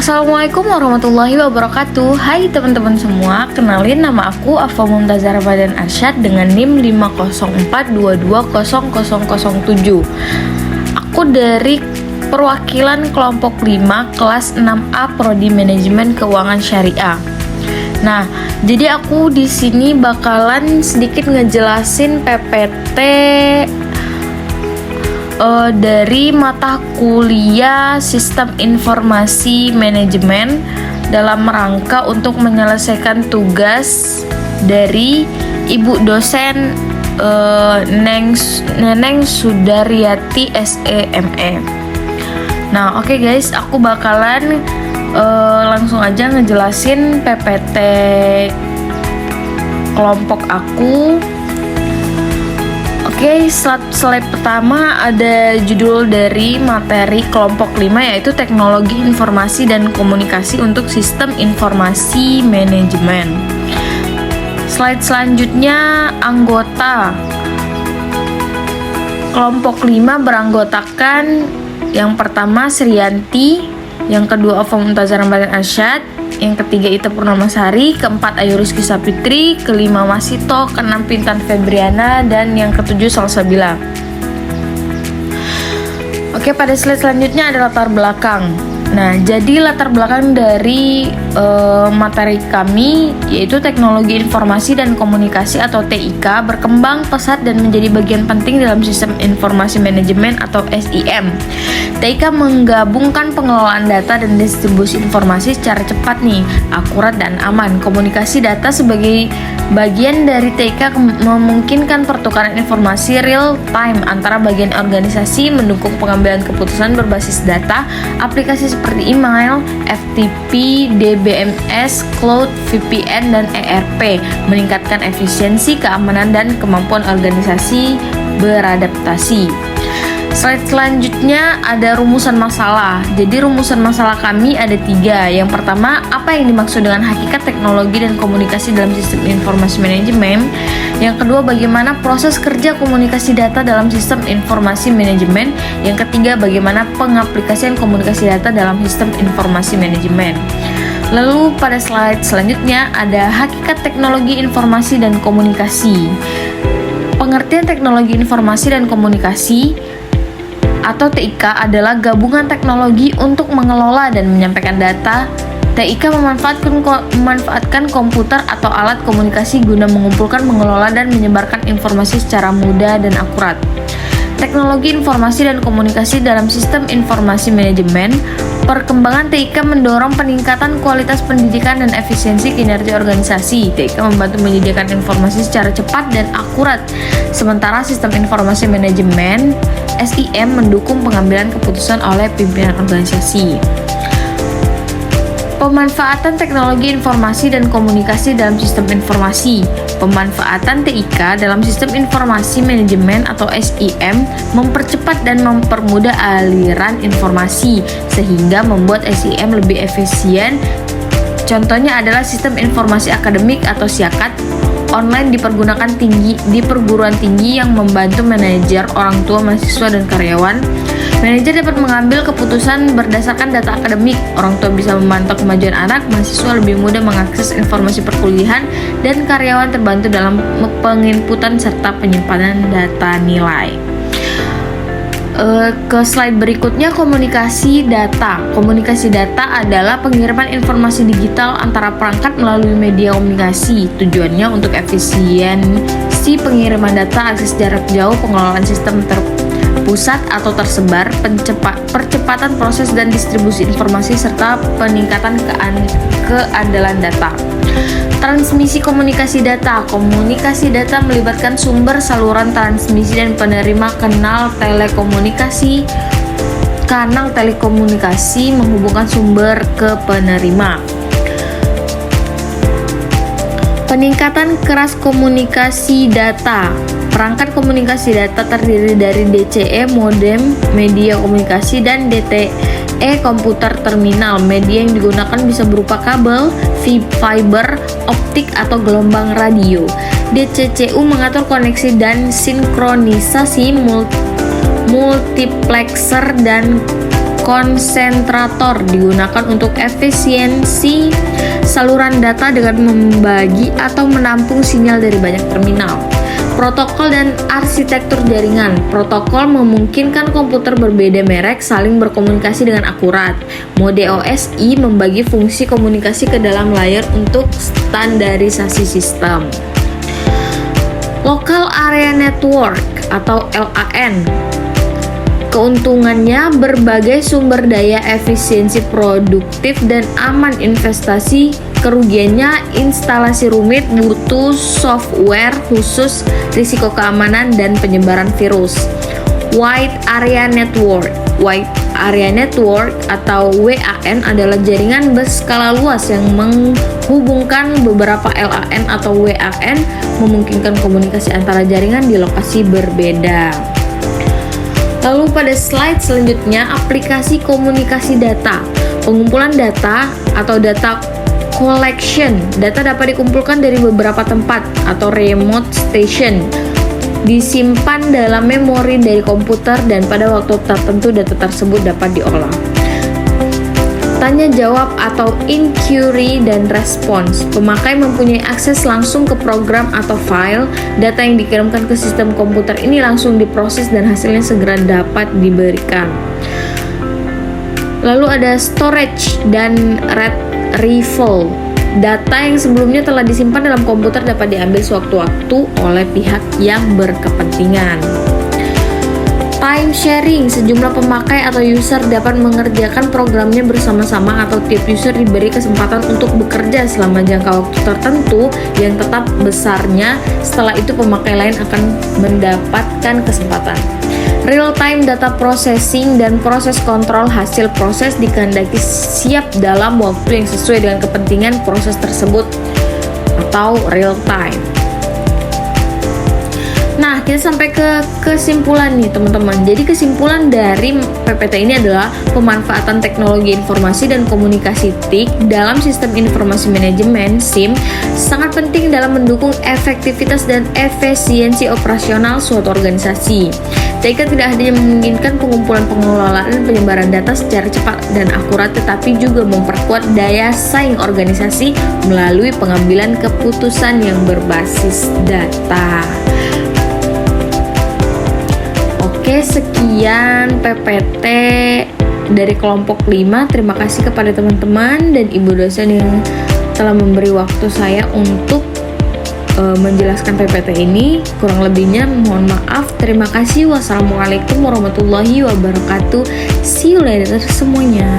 Assalamualaikum warahmatullahi wabarakatuh. Hai teman-teman semua, kenalin nama aku Afa Mumtazah Ramadan Arsyad dengan NIM 504220007. Aku dari perwakilan kelompok 5 kelas 6A Prodi Manajemen Keuangan Syariah. Nah, jadi aku di sini bakalan sedikit ngejelasin PPT dari mata kuliah Sistem Informasi Manajemen dalam rangka untuk menyelesaikan tugas dari Ibu dosen Neneng Sudaryati SEME. Nah, oke guys, aku bakalan langsung aja ngejelasin PPT kelompok aku. Oke, slide pertama ada judul dari materi kelompok 5, yaitu Teknologi Informasi dan Komunikasi untuk Sistem Informasi Manajemen. Slide selanjutnya anggota. Kelompok 5 beranggotakan yang pertama Sriyanti, yang kedua Afa Mumtazah Ramadan Arsyad, yang ketiga Ita Purnamasari, keempat Ayu Rizky Sapitri, kelima Masito, keenam Pintan Febriana, dan yang ketujuh Salsabila. Oke, pada slide selanjutnya ada latar belakang. Nah, jadi latar belakang dari materi kami yaitu Teknologi Informasi dan Komunikasi atau TIK berkembang pesat dan menjadi bagian penting dalam Sistem Informasi Manajemen atau SIM. TIK menggabungkan pengelolaan data dan distribusi informasi secara cepat akurat dan aman. Komunikasi data sebagai bagian dari TIK memungkinkan pertukaran informasi real time antara bagian organisasi, mendukung pengambilan keputusan berbasis data, aplikasi seperti email, FTP, DBMS, Cloud, VPN, dan ERP, meningkatkan efisiensi, keamanan, dan kemampuan organisasi beradaptasi. Slide selanjutnya ada rumusan masalah. Jadi rumusan masalah kami ada 3. Yang pertama, apa yang dimaksud dengan hakikat teknologi dan komunikasi dalam sistem informasi manajemen. Yang kedua, bagaimana proses kerja komunikasi data dalam sistem informasi manajemen. Yang ketiga, bagaimana pengaplikasian komunikasi data dalam sistem informasi manajemen. Lalu pada slide selanjutnya ada hakikat teknologi informasi dan komunikasi. Pengertian teknologi informasi dan komunikasi atau TIK adalah gabungan teknologi untuk mengelola dan menyampaikan data. TIK memanfaatkan komputer atau alat komunikasi guna mengumpulkan, mengelola, dan menyebarkan informasi secara mudah dan akurat. Teknologi informasi dan komunikasi dalam sistem informasi manajemen. Perkembangan TIK mendorong peningkatan kualitas pendidikan dan efisiensi kinerja organisasi. TIK membantu menyediakan informasi secara cepat dan akurat. Sementara sistem informasi manajemen SIM mendukung pengambilan keputusan oleh pimpinan organisasi. Pemanfaatan teknologi informasi dan komunikasi dalam sistem informasi. Pemanfaatan TIK dalam sistem informasi manajemen atau SIM mempercepat dan mempermudah aliran informasi sehingga membuat SIM lebih efisien. Contohnya adalah sistem informasi akademik atau SIAKAT online dipergunakan di perguruan tinggi yang membantu manajer, orang tua, mahasiswa, dan karyawan. Manajer dapat mengambil keputusan berdasarkan data akademik. Orang tua bisa memantau kemajuan anak, mahasiswa lebih mudah mengakses informasi perkuliahan, dan karyawan terbantu dalam penginputan serta penyimpanan data nilai. Ke slide berikutnya, komunikasi data. Komunikasi data adalah pengiriman informasi digital antara perangkat melalui media komunikasi. Tujuannya untuk efisiensi pengiriman data, akses jarak jauh, pengelolaan sistem terpusat atau tersebar, percepatan proses dan distribusi informasi, serta peningkatan keandalan data. Transmisi komunikasi data. Komunikasi data melibatkan sumber, saluran transmisi, dan penerima. Kanal telekomunikasi menghubungkan sumber ke penerima. Peningkatan keras komunikasi data. Perangkat komunikasi data terdiri dari DCE, modem, media komunikasi, dan DTE, komputer terminal. Media yang digunakan bisa berupa kabel, fiber optik, atau gelombang radio. DCCU mengatur koneksi dan sinkronisasi multiplexer dan konsentrator digunakan untuk efisiensi saluran data dengan membagi atau menampung sinyal dari banyak terminal. Protokol dan arsitektur jaringan. Protokol memungkinkan komputer berbeda merek saling berkomunikasi dengan akurat. Mode OSI membagi fungsi komunikasi ke dalam layar untuk standarisasi sistem. Local Area Network atau LAN. Keuntungannya berbagai sumber daya, efisiensi produktif dan aman investasi. Kerugiannya instalasi rumit, butuh software khusus, risiko keamanan dan penyebaran virus. Wide Area Network. Wide Area Network atau WAN adalah jaringan berskala luas yang menghubungkan beberapa LAN atau WAN, memungkinkan komunikasi antara jaringan di lokasi berbeda. Lalu pada slide selanjutnya, aplikasi komunikasi data. Pengumpulan data atau data collection. Data dapat dikumpulkan dari beberapa tempat atau remote station, disimpan dalam memori dari komputer, dan pada waktu tertentu data tersebut dapat diolah. Tanya jawab atau inquiry dan response. Pemakai mempunyai akses langsung ke program atau file. Data yang dikirimkan ke sistem komputer ini langsung diproses dan hasilnya segera dapat diberikan. Lalu ada storage dan retrieval. Data yang sebelumnya telah disimpan dalam komputer dapat diambil sewaktu-waktu oleh pihak yang berkepentingan. Time sharing. Sejumlah pemakai atau user dapat mengerjakan programnya bersama-sama atau tiap user diberi kesempatan untuk bekerja selama jangka waktu tertentu yang tetap besarnya. Setelah itu pemakai lain akan mendapatkan kesempatan. Real-time data processing dan proses kontrol hasil proses dikehendaki siap dalam waktu yang sesuai dengan kepentingan proses tersebut atau real time. Nah, kita sampai ke kesimpulan nih teman-teman. Jadi kesimpulan dari PPT ini adalah pemanfaatan teknologi informasi dan komunikasi TIC dalam sistem informasi manajemen SIM sangat penting dalam mendukung efektivitas dan efisiensi operasional suatu organisasi. TIC tidak hanya memungkinkan pengumpulan, pengelolaan, dan penyebaran data secara cepat dan akurat, tetapi juga memperkuat daya saing organisasi melalui pengambilan keputusan yang berbasis data. Oke, sekian PPT dari kelompok 5. Terima kasih kepada teman-teman dan ibu dosen yang telah memberi waktu saya untuk menjelaskan PPT ini. Kurang lebihnya mohon maaf. Terima kasih. Wassalamualaikum warahmatullahi wabarakatuh. See you later semuanya.